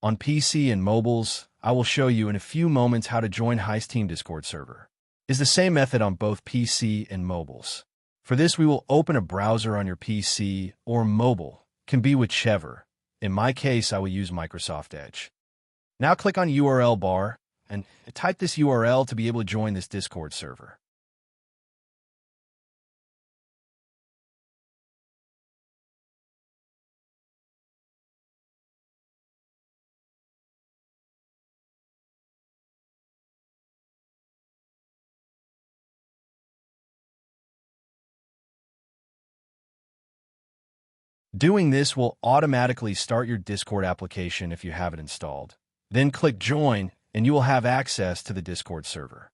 On PC and mobiles, I will show you in a few moments how to join Heist Team Discord server. It's the same method on both PC and mobiles. For this, we will open a browser on your PC or mobile, can be whichever. In my case, I will use Microsoft Edge. Now click on URL bar and type this URL to be able to join this Discord server. Doing this will automatically start your Discord application if you have it installed. Then click Join, and you will have access to the Discord server.